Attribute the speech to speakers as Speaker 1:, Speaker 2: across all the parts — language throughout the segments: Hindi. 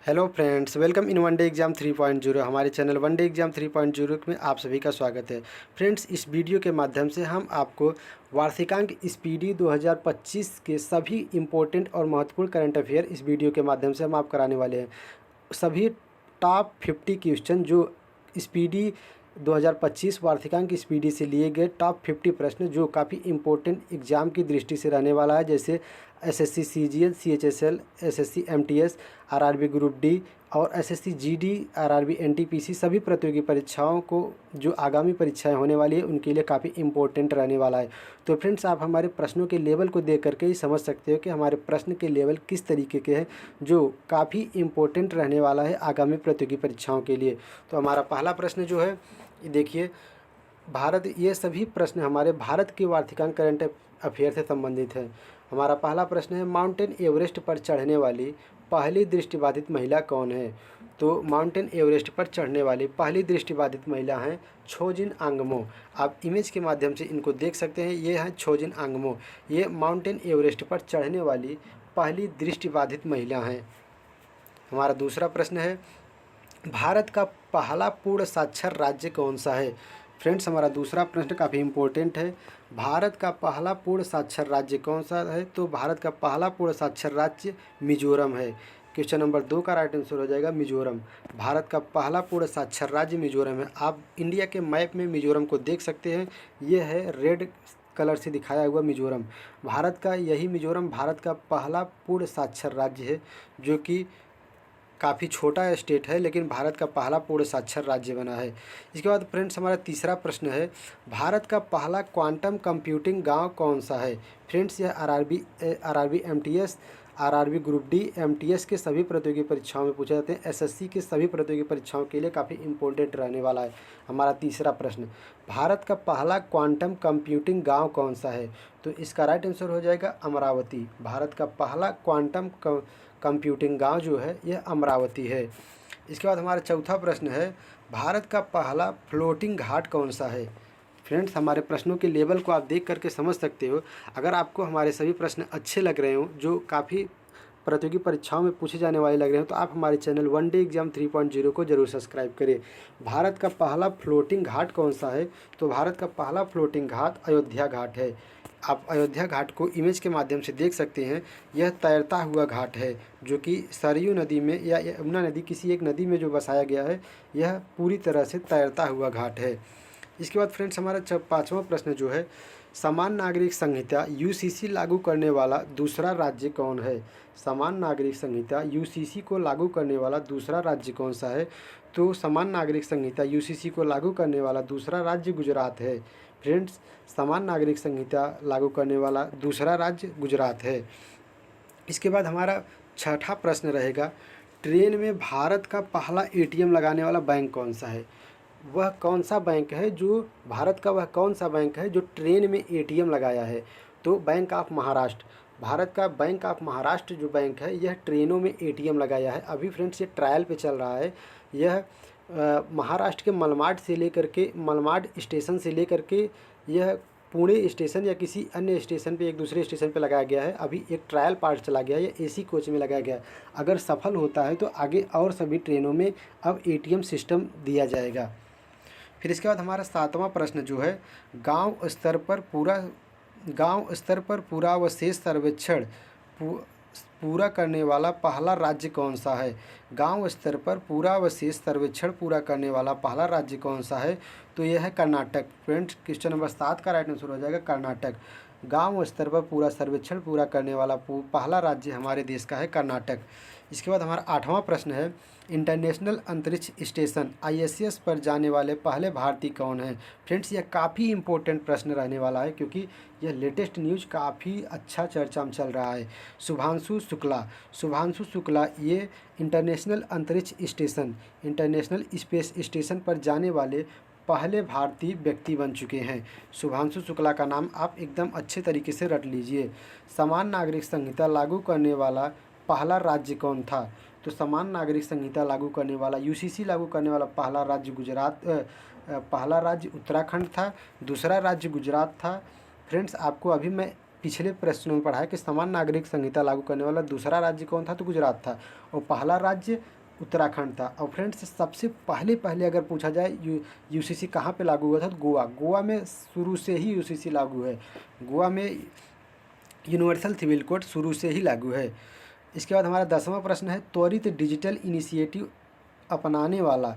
Speaker 1: Hello friends, welcome in one day exam 3.0। हमारे चैनल वन डे एग्ज़ाम 3.0 में आप सभी का स्वागत है। फ्रेंड्स, इस वीडियो के माध्यम से हम आपको वार्षिकांक स्पीडी 2025 के सभी इम्पोर्टेंट और महत्वपूर्ण करंट अफेयर इस वीडियो के माध्यम से हम आप कराने वाले हैं। सभी टॉप 50 क्वेश्चन जो स्पीडी 2025 वार्षिकांक स्पीडी से लिए गए टॉप 50 प्रश्न जो काफ़ी इम्पोर्टेंट एग्जाम की दृष्टि से रहने वाला है, जैसे SSC CGL, CHSL, SSC MTS, RRB group D और एसएससी जीडी, आरआरबी एनटीपीसी, सभी प्रतियोगी परीक्षाओं को जो आगामी परीक्षाएं होने वाली है उनके लिए काफ़ी इम्पोर्टेंट रहने वाला है। तो फ्रेंड्स, आप हमारे प्रश्नों के लेवल को देख करके ही समझ सकते हो कि हमारे प्रश्न के लेवल किस तरीके के हैं, जो काफ़ी इम्पोर्टेंट रहने वाला है आगामी प्रतियोगी परीक्षाओं के लिए। तो हमारा पहला प्रश्न जो है, देखिए, ये सभी प्रश्न हमारे भारत के वार्षिकांक करंट अफेयर से संबंधित है। हमारा पहला प्रश्न है, माउंटेन एवरेस्ट पर चढ़ने वाली पहली दृष्टिबाधित महिला कौन है? तो माउंटेन एवरेस्ट पर चढ़ने वाली पहली दृष्टिबाधित महिला हैं छोजिन आंगमो। आप इमेज के माध्यम से इनको देख सकते हैं, ये हैं छोजिन आंगमो। ये माउंटेन एवरेस्ट पर चढ़ने वाली पहली दृष्टिबाधित महिला हैं। हमारा दूसरा प्रश्न है, भारत का पहला पूर्ण साक्षर राज्य कौन सा है? फ्रेंड्स, हमारा दूसरा प्रश्न काफ़ी इम्पोर्टेंट है। भारत का पहला पूर्ण साक्षर राज्य कौन सा है? तो भारत का पहला पूर्ण साक्षर राज्य मिजोरम है। क्वेश्चन नंबर 2 का राइट आंसर हो जाएगा मिजोरम। भारत का पहला पूर्ण साक्षर राज्य मिजोरम है। आप इंडिया के मैप में मिजोरम को देख सकते हैं, ये है रेड कलर से दिखाया हुआ मिजोरम। मिजोरम भारत का पहला पूर्ण साक्षर राज्य है, जो कि काफ़ी छोटा स्टेट है, लेकिन भारत का पहला पूर्ण साक्षर राज्य बना है। इसके बाद फ्रेंड्स, हमारा तीसरा प्रश्न है, भारत का पहला क्वांटम कंप्यूटिंग गांव कौन सा है? फ्रेंड्स, यह RRB MTS, RRB group D, MTS के सभी प्रतियोगी परीक्षाओं में पूछे जाते हैं। एसएससी के सभी प्रतियोगी परीक्षाओं के लिए काफ़ी इंपॉर्टेंट रहने वाला है। हमारा तीसरा प्रश्न, भारत का पहला क्वांटम कंप्यूटिंग गाँव कौन सा है? तो इसका राइट आंसर हो जाएगा अमरावती। भारत का पहला क्वांटम कंप्यूटिंग गांव जो है यह अमरावती है। इसके बाद हमारा चौथा प्रश्न है, भारत का पहला फ्लोटिंग घाट कौन सा है? फ्रेंड्स, हमारे प्रश्नों के लेवल को आप देख करके समझ सकते हो। अगर आपको हमारे सभी प्रश्न अच्छे लग रहे हों, जो काफ़ी प्रतियोगी परीक्षाओं में पूछे जाने वाले लग रहे हो, तो आप हमारे चैनल वन डे एग्जाम 3.0 को जरूर सब्सक्राइब करें। भारत का पहला फ्लोटिंग घाट कौन सा है? तो भारत का पहला फ्लोटिंग घाट अयोध्या घाट है। आप अयोध्या घाट को इमेज के माध्यम से देख सकते हैं। यह तैरता हुआ घाट है, जो कि सरयू नदी में या यमुना नदी, किसी एक नदी में जो बसाया गया है, यह पूरी तरह से तैरता हुआ घाट है। इसके बाद फ्रेंड्स, हमारा पाँचवा प्रश्न जो है, समान नागरिक संहिता यूसीसी लागू करने वाला दूसरा राज्य कौन है? समान नागरिक संहिता यूसीसी को लागू करने वाला दूसरा राज्य कौन सा है? तो समान नागरिक संहिता यूसीसी को लागू करने वाला दूसरा राज्य गुजरात है। फ्रेंड्स, समान नागरिक संहिता लागू करने वाला दूसरा राज्य गुजरात है। इसके बाद हमारा छठा प्रश्न रहेगा, ट्रेन में भारत का पहला एटीएम लगाने वाला बैंक कौन सा है? वह कौन सा बैंक है जो भारत का वह कौन सा बैंक है जो ट्रेन में एटीएम लगाया है? तो बैंक ऑफ महाराष्ट्र। भारत का बैंक ऑफ महाराष्ट्र जो बैंक है, यह ट्रेनों में एटीएम लगाया है। अभी फ्रेंड्स, ये ट्रायल पे चल रहा है। यह महाराष्ट्र के मलमाड स्टेशन से लेकर के यह पुणे स्टेशन या किसी अन्य स्टेशन पे, एक दूसरे स्टेशन पे लगाया गया है। अभी एक ट्रायल पार्ट चला गया है, ये एसी कोच में लगाया गया है। अगर सफल होता है तो आगे और सभी ट्रेनों में अब एटीएम सिस्टम दिया जाएगा। फिर इसके बाद हमारा सातवां प्रश्न जो है, गांव स्तर पर पुरावशेष सर्वेक्षण पूरा करने वाला पहला राज्य कौन सा है? गांव स्तर पर पुरावशेष सर्वेक्षण पूरा करने वाला पहला राज्य कौन सा है? तो यह है कर्नाटक। फ्रेंड्स, क्वेश्चन नंबर 7 का राइट आंसर हो जाएगा कर्नाटक। गांव स्तर पर पूरा सर्वेक्षण पूरा करने वाला पहला राज्य हमारे देश का है कर्नाटक। इसके बाद हमारा आठवां प्रश्न है, इंटरनेशनल अंतरिक्ष स्टेशन आईएसएस पर जाने वाले पहले भारतीय कौन हैं? फ्रेंड्स, यह काफ़ी इंपॉर्टेंट प्रश्न रहने वाला है, क्योंकि यह लेटेस्ट न्यूज़ काफ़ी अच्छा चर्चा में चल रहा है। शुभांशु शुक्ला ये इंटरनेशनल स्पेस स्टेशन पर जाने वाले पहले भारतीय व्यक्ति बन चुके हैं। शुभांशु शुक्ला का नाम आप एकदम अच्छे तरीके से रट लीजिए। समान नागरिक संहिता लागू करने वाला पहला राज्य कौन था? तो समान नागरिक संहिता लागू करने वाला, यूसीसी लागू करने वाला पहला राज्य उत्तराखंड था, दूसरा राज्य गुजरात था। फ्रेंड्स, आपको अभी मैं पिछले प्रश्नों में पढ़ा है कि समान नागरिक संहिता लागू करने वाला दूसरा राज्य कौन था, तो गुजरात था, और पहला राज्य उत्तराखंड था। और फ्रेंड्स सबसे पहले अगर पूछा जाए यूसीसी कहाँ पे लागू हुआ था, तो गोवा में शुरू से ही यूसीसी लागू है। गोवा में यूनिवर्सल सिविल कोड शुरू से ही लागू है। इसके बाद हमारा 10वां प्रश्न है, त्वरित डिजिटल इनिशिएटिव अपनाने वाला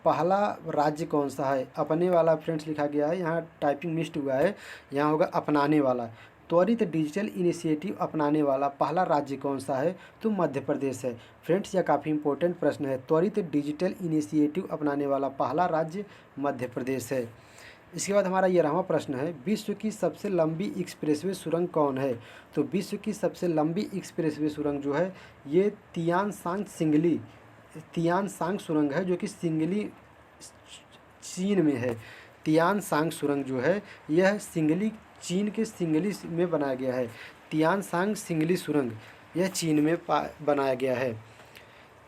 Speaker 1: पहला राज्य कौन सा है। अपने वाला फ्रेंड्स लिखा गया है, यहाँ टाइपिंग मिस्ड हुआ है, यहाँ होगा अपनाने वाला। त्वरित डिजिटल इनिशिएटिव अपनाने वाला पहला राज्य कौन सा है, तो मध्य प्रदेश है। फ्रेंड्स यह काफ़ी इंपॉर्टेंट प्रश्न है, त्वरित डिजिटल इनिशिएटिव अपनाने वाला पहला राज्य मध्य प्रदेश है। इसके बाद हमारा 11वां प्रश्न है, विश्व की सबसे लंबी एक्सप्रेसवे सुरंग कौन है। तो विश्व की सबसे लंबी एक्सप्रेसवे सुरंग जो है ये तियानसांग सुरंग है, जो कि सिंगली चीन में है। तियानसांग सुरंग जो है यह चीन के सिंगली में बनाया गया है। तियानसांग सिंगली सुरंग यह चीन में बनाया गया है।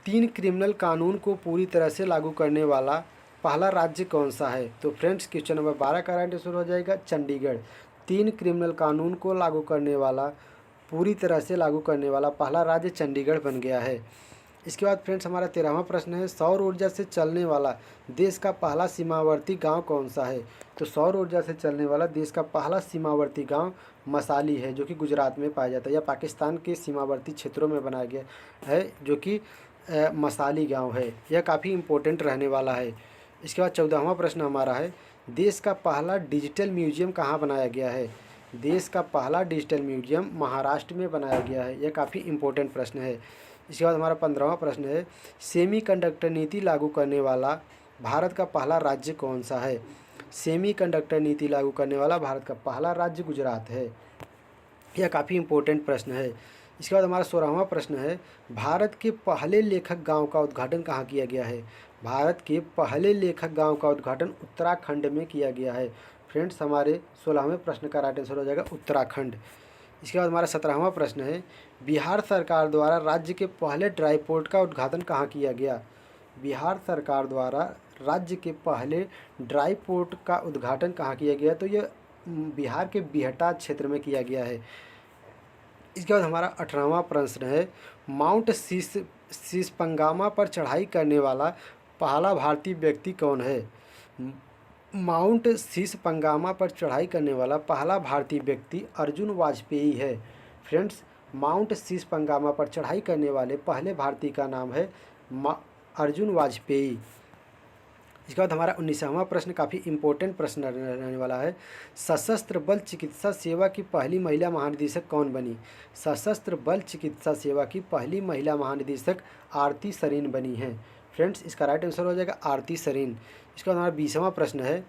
Speaker 1: 3 क्रिमिनल कानून को पूरी तरह से लागू करने वाला पहला राज्य कौन सा है। तो फ्रेंड्स क्वेश्चन नंबर 12 का राइट आंसर हो जाएगा चंडीगढ़। 3 क्रिमिनल कानून को पूरी तरह से लागू करने वाला पहला राज्य चंडीगढ़ बन गया है। इसके बाद फ्रेंड्स हमारा 13वां प्रश्न है, सौर ऊर्जा से चलने वाला देश का पहला सीमावर्ती गांव कौन सा है। तो सौर ऊर्जा से चलने वाला देश का पहला सीमावर्ती गांव मसाली है, जो कि गुजरात में पाया जाता है, या पाकिस्तान के सीमावर्ती क्षेत्रों में बनाया गया है, जो कि मसाली गांव है। यह काफ़ी इम्पोर्टेंट रहने वाला है। इसके बाद 14वां प्रश्न हमारा है, देश का पहला डिजिटल म्यूजियम कहाँ बनाया गया है। देश का पहला डिजिटल म्यूजियम महाराष्ट्र में बनाया गया है। यह काफ़ी इम्पोर्टेंट प्रश्न है। इसके बाद हमारा 15वां प्रश्न है, सेमीकंडक्टर नीति लागू करने वाला भारत का पहला राज्य कौन सा है। सेमीकंडक्टर नीति लागू करने वाला भारत का पहला राज्य गुजरात है। यह काफ़ी इम्पोर्टेंट प्रश्न है। इसके बाद हमारा 16वां प्रश्न है, भारत के पहले लेखक गांव का उद्घाटन कहाँ किया गया है। भारत के पहले लेखक गांव का उद्घाटन उत्तराखंड में किया गया है। फ्रेंड्स हमारे 16वें प्रश्न का राइट आंसर हो जाएगा उत्तराखंड। इसके बाद हमारा 17वां प्रश्न है, बिहार सरकार द्वारा राज्य के पहले ड्राई पोर्ट का उद्घाटन कहाँ किया गया। बिहार सरकार द्वारा राज्य के पहले ड्राई पोर्ट का उद्घाटन कहाँ किया गया, तो यह बिहार के बिहटा क्षेत्र में किया गया है। इसके बाद हमारा 18वां प्रश्न है, माउंट शीशपंगामा पर चढ़ाई करने वाला पहला भारतीय व्यक्ति कौन है। माउंट शीशपंगामा पर चढ़ाई करने वाला पहला भारतीय व्यक्ति अर्जुन वाजपेयी है। फ्रेंड्स माउंट शीशपंगामा पर चढ़ाई करने वाले पहले भारतीय का नाम है अर्जुन वाजपेयी। इसके बाद हमारा 19वां प्रश्न काफ़ी इम्पोर्टेंट प्रश्न रहने वाला है, सशस्त्र बल चिकित्सा सेवा की पहली महिला महानिदेशक कौन बनी। सशस्त्र बल चिकित्सा सेवा की पहली महिला महानिदेशक आरती सरीन बनी है। फ्रेंड्स इसका राइट आंसर हो जाएगा आरती सरीन। इसके बाद हमारा 20वां प्रश्न है,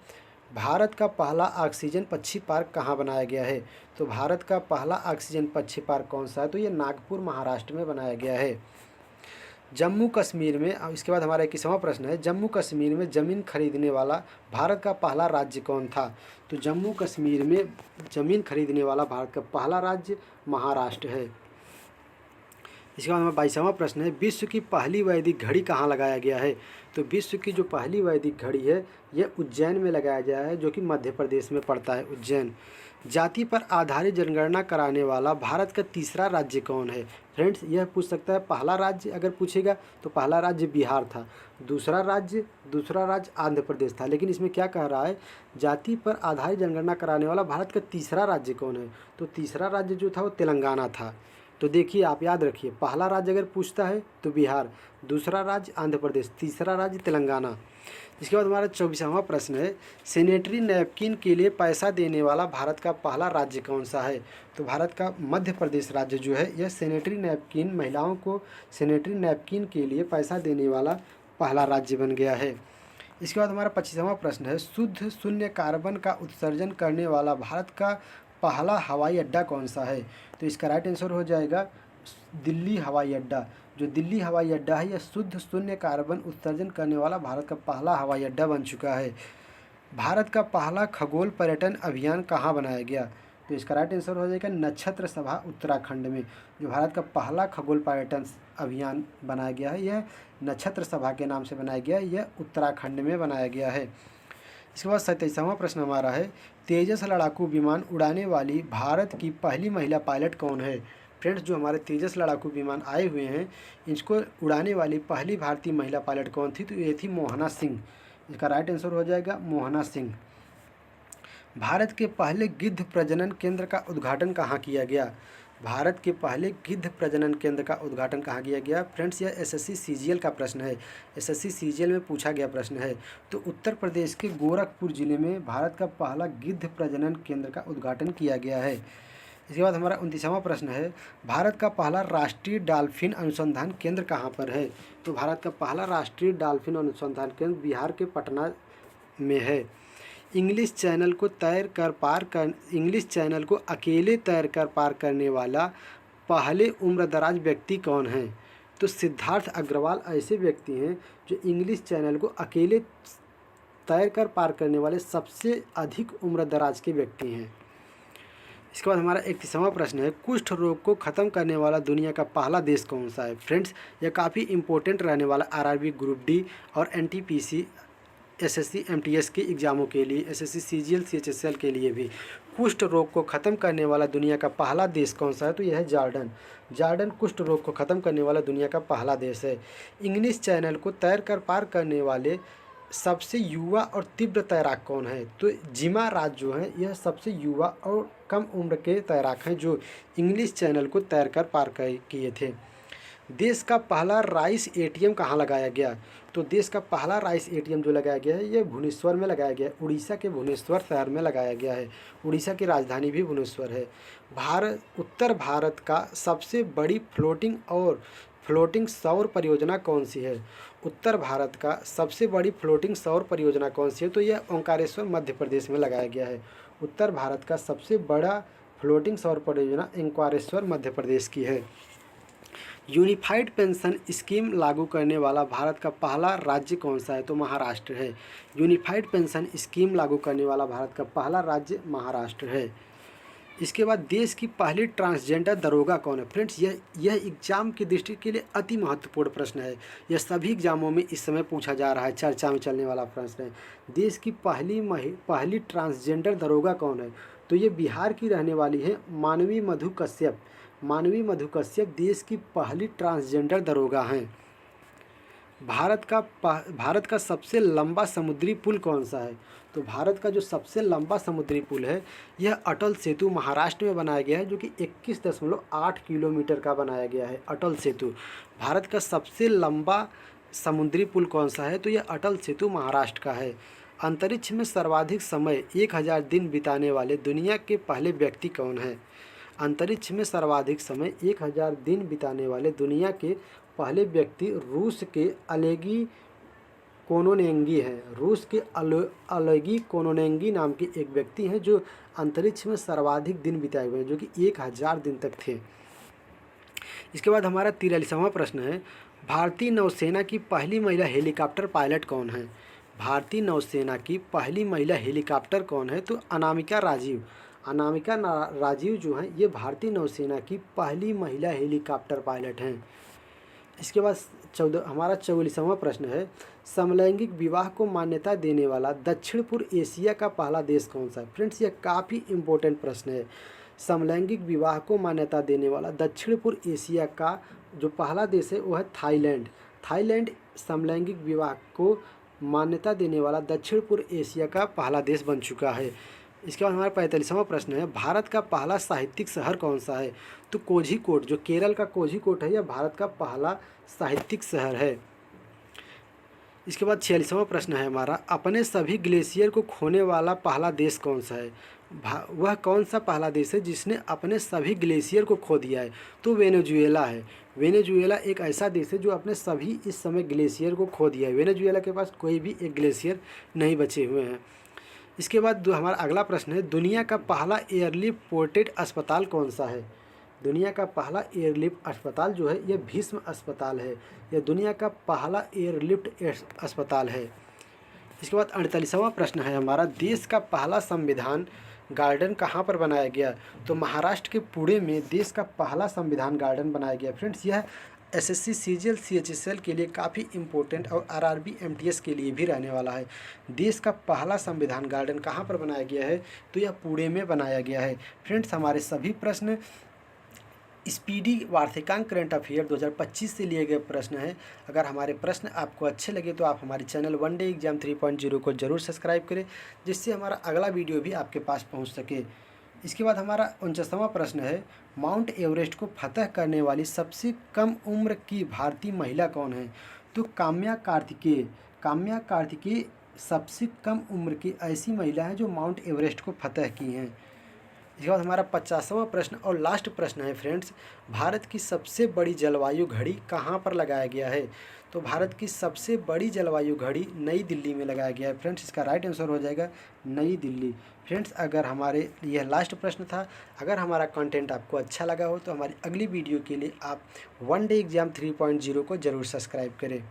Speaker 1: भारत का पहला ऑक्सीजन पक्षी पार्क कहाँ बनाया गया है। तो भारत का पहला ऑक्सीजन पक्षी पार्क कौन सा है, तो ये नागपुर महाराष्ट्र में बनाया गया है। जम्मू कश्मीर में, इसके बाद हमारा 21वां प्रश्न है, जम्मू कश्मीर में ज़मीन खरीदने वाला भारत का पहला राज्य कौन था। तो जम्मू कश्मीर में ज़मीन खरीदने वाला भारत का पहला राज्य महाराष्ट्र है। इसके बाद हमारा 22वां प्रश्न है, विश्व की पहली वैदिक घड़ी कहाँ लगाया गया है। तो विश्व की जो पहली वैदिक घड़ी है यह उज्जैन में लगाया गया है, जो कि मध्य प्रदेश में पड़ता है, उज्जैन। जाति पर आधारित जनगणना कराने वाला भारत का तीसरा राज्य कौन है। फ्रेंड्स यह पूछ सकता है, पहला राज्य अगर पूछेगा तो पहला राज्य बिहार था, दूसरा राज्य आंध्र प्रदेश था, लेकिन इसमें क्या कह रहा है, जाति पर आधारित जनगणना कराने वाला भारत का तीसरा राज्य कौन है। तो तीसरा राज्य जो था वो तेलंगाना था। तो देखिए आप याद रखिए, पहला राज्य अगर पूछता है तो बिहार, दूसरा राज्य आंध्र प्रदेश, तीसरा राज्य तेलंगाना। इसके बाद हमारा 24वां प्रश्न है, सैनिटरी नैपकिन के लिए पैसा देने वाला भारत का पहला राज्य कौन सा है। तो भारत का मध्य प्रदेश राज्य जो है यह सैनिटरी नैपकिन, महिलाओं को सैनिटरी नैपकिन के लिए पैसा देने वाला पहला राज्य बन गया है। इसके बाद हमारा 25वां प्रश्न है, शुद्ध शून्य कार्बन का उत्सर्जन करने वाला भारत का पहला हवाई अड्डा कौन सा है। तो इसका राइट आंसर हो जाएगा दिल्ली हवाई अड्डा। जो दिल्ली हवाई अड्डा है यह शुद्ध शून्य कार्बन उत्सर्जन करने वाला भारत का पहला हवाई अड्डा बन चुका है। भारत का पहला खगोल पर्यटन अभियान कहाँ बनाया गया। तो इसका राइट आंसर हो जाएगा नक्षत्र सभा उत्तराखंड में। जो भारत का पहला खगोल पर्यटन अभियान बनाया गया है यह नक्षत्र सभा के नाम से बनाया गया है, यह उत्तराखंड में बनाया गया है। इसके बाद 27वां प्रश्न हमारा है, तेजस लड़ाकू विमान उड़ाने वाली भारत की पहली महिला पायलट कौन है। फ्रेंड्स, जो हमारे तेजस लड़ाकू विमान आए हुए हैं, इसको उड़ाने वाली पहली भारतीय महिला पायलट कौन थी, तो ये थी मोहना सिंह। इसका राइट आंसर हो जाएगा मोहना सिंह। भारत के पहले गिद्ध प्रजनन केंद्र का उद्घाटन कहाँ किया गया। भारत के पहले गिद्ध प्रजनन केंद्र का उद्घाटन कहाँ किया गया। फ्रेंड्स, यह एसएससी सीजीएल का प्रश्न है, एसएससी सीजीएल में पूछा गया प्रश्न है। तो उत्तर प्रदेश के गोरखपुर जिले में भारत का पहला गिद्ध प्रजनन केंद्र का उद्घाटन किया गया है। इसके बाद हमारा 29वां प्रश्न है, भारत का पहला राष्ट्रीय डॉल्फिन अनुसंधान केंद्र कहाँ पर है। तो भारत का पहला राष्ट्रीय डॉल्फिन अनुसंधान केंद्र बिहार के पटना में है। इंग्लिश चैनल को अकेले तैरकर पार करने वाला पहले उम्रदराज व्यक्ति कौन है। तो सिद्धार्थ अग्रवाल ऐसे व्यक्ति हैं जो इंग्लिश चैनल को अकेले तैरकर पार करने वाले सबसे अधिक उम्रदराज के व्यक्ति हैं। इसके बाद हमारा 31वां प्रश्न है, कुष्ठ रोग को ख़त्म करने वाला दुनिया का पहला देश कौन सा है। फ्रेंड्स, यह काफ़ी इंपॉर्टेंट रहने वाला आरआरबी ग्रुप डी और एनटीपीसी एसएससी एमटीएस के एग्ज़ामों के लिए, एसएससी सीजीएल सीएचएसएल के लिए भी। कुष्ठ रोग को ख़त्म करने वाला दुनिया का पहला देश कौन सा है, तो यह है जॉर्डन। जॉर्डन कुष्ठ रोग को ख़त्म करने वाला दुनिया का पहला देश है। इंग्लिश चैनल को तैरकर पार करने वाले सबसे युवा और तीव्र तैराक कौन है, तो जिमा राज जो है यह सबसे युवा और कम उम्र के तैराक हैं जो इंग्लिश चैनल को तैरकर पार किए थे। देश का पहला राइस एटीएम कहाँ लगाया गया। तो देश का पहला राइस एटीएम जो लगाया गया है ये भुवनेश्वर में लगाया गया है। उड़ीसा के भुवनेश्वर शहर में लगाया गया है। उड़ीसा की राजधानी भी भुवनेश्वर है। उत्तर भारत का सबसे बड़ी फ्लोटिंग सौर परियोजना कौन सी है। उत्तर भारत का सबसे बड़ी फ्लोटिंग सौर परियोजना कौन सी है, तो यह ओंकारेश्वर मध्य प्रदेश में लगाया गया है। उत्तर भारत का सबसे बड़ा फ्लोटिंग सौर परियोजना ओंकारेश्वर मध्य प्रदेश की है। यूनिफाइड पेंशन स्कीम लागू करने वाला भारत का पहला राज्य कौन सा है, तो महाराष्ट्र है। यूनिफाइड पेंशन स्कीम लागू करने वाला भारत का पहला राज्य महाराष्ट्र है। इसके बाद देश की पहली ट्रांसजेंडर दरोगा कौन है। फ्रेंड्स, यह एग्जाम की दृष्टि के लिए अति महत्वपूर्ण प्रश्न है। यह सभी एग्जामों में इस समय पूछा जा रहा है, चर्चा में चलने वाला प्रश्न है। देश की पहली ट्रांसजेंडर दरोगा कौन है, तो ये बिहार की रहने वाली है मानवी मधु कश्यप। मानवी मधु कश्यप देश की पहली ट्रांसजेंडर दरोगा हैं। भारत का सबसे लंबा समुद्री पुल कौन सा है, तो भारत का जो सबसे लंबा समुद्री पुल है यह अटल सेतु महाराष्ट्र में बनाया गया है, जो कि 21.8 किलोमीटर का बनाया गया है। अटल सेतु भारत का सबसे लंबा समुद्री पुल कौन सा है, तो यह अटल सेतु महाराष्ट्र का है। अंतरिक्ष में सर्वाधिक समय 1000 दिन बिताने वाले दुनिया के पहले व्यक्ति कौन हैं। अंतरिक्ष में सर्वाधिक समय 1000 दिन बिताने वाले दुनिया के पहले व्यक्ति रूस के अलेगी कोनोनेंगी हैं। रूस के अलेगी कोनोनेंगी नाम के एक व्यक्ति हैं जो अंतरिक्ष में सर्वाधिक दिन बिताए हुए हैं, जो कि 1000 दिन तक थे। इसके बाद हमारा 43वां प्रश्न है, भारतीय नौसेना की पहली महिला हेलीकॉप्टर पायलट कौन है। भारतीय नौसेना की पहली महिला हेलीकॉप्टर कौन है, तो अनामिका राजीव। अनामिका राजीव जो हैं ये भारतीय नौसेना की पहली महिला हेलीकॉप्टर पायलट हैं। इसके बाद हमारा 44वां प्रश्न है, समलैंगिक विवाह को मान्यता देने वाला दक्षिण पूर्व एशिया का पहला देश कौन सा है। फ्रेंड्स, यह काफ़ी इम्पोर्टेंट प्रश्न है। समलैंगिक विवाह को मान्यता देने वाला दक्षिण पूर्व एशिया का जो पहला देश है वो है थाईलैंड। थाईलैंड समलैंगिक विवाह को मान्यता देने वाला दक्षिण पूर्व एशिया का पहला देश बन चुका है। इसके बाद हमारा 45वां प्रश्न है, भारत का पहला साहित्यिक शहर कौन सा है, तो कोझीकोड जो केरल का कोझीकोड है यह भारत का पहला साहित्यिक शहर है। इसके बाद 46वां प्रश्न है हमारा, अपने सभी ग्लेशियर को खोने वाला पहला देश कौन सा है। वह कौन सा पहला देश है जिसने अपने सभी ग्लेशियर को खो दिया है, तो वेनेजुएला है। वेनेजुएला एक ऐसा देश है जो अपने सभी इस समय ग्लेशियर को खो दिया है। वेनेजुएला के पास कोई भी एक ग्लेशियर नहीं बचे हुए हैं। इसके बाद हमारा अगला प्रश्न है, दुनिया का पहला एयरलिफ्ट पोर्टेड अस्पताल कौन सा है। दुनिया का पहला एयरलिफ्ट अस्पताल जो है यह भीष्म अस्पताल है। यह दुनिया का पहला एयरलिफ्ट अस्पताल है। इसके बाद 48वां प्रश्न है हमारा, देश का पहला संविधान गार्डन कहाँ पर बनाया गया, तो महाराष्ट्र के पुणे में देश का पहला संविधान गार्डन बनाया गया। फ्रेंड्स, यह एसएससी सीजीएल सीएचएसएल के लिए काफ़ी इम्पोर्टेंट और आरआरबी एमटीएस के लिए भी रहने वाला है। देश का पहला संविधान गार्डन कहाँ पर बनाया गया है? तो यह पुणे में बनाया गया है। फ्रेंड्स, हमारे सभी प्रश्न स्पीडी वार्षिकांक करंट अफेयर 2025 से लिए गए प्रश्न हैं। अगर हमारे प्रश्न आपको अच्छे लगे तो आप हमारे चैनल वन डे एग्जाम 3.0 को ज़रूर सब्सक्राइब करें, जिससे हमारा अगला वीडियो भी आपके पास पहुंच सके। इसके बाद हमारा 49वां प्रश्न है, माउंट एवरेस्ट को फतह करने वाली सबसे कम उम्र की भारतीय महिला कौन है? तो काम्या कार्तिकेय सबसे कम उम्र की ऐसी महिला है जो माउंट एवरेस्ट को फतह की हैं। इसके बाद हमारा 50वां प्रश्न और लास्ट प्रश्न है फ्रेंड्स, भारत की सबसे बड़ी जलवायु घड़ी कहाँ पर लगाया गया है? तो भारत की सबसे बड़ी जलवायु घड़ी नई दिल्ली में लगाया गया है। फ्रेंड्स, इसका राइट आंसर हो जाएगा नई दिल्ली। फ्रेंड्स, अगर हमारे यह लास्ट प्रश्न था। अगर हमारा कंटेंट आपको अच्छा लगा हो तो हमारी अगली वीडियो के लिए आप वन डे एग्जाम 3.0 को ज़रूर सब्सक्राइब करें।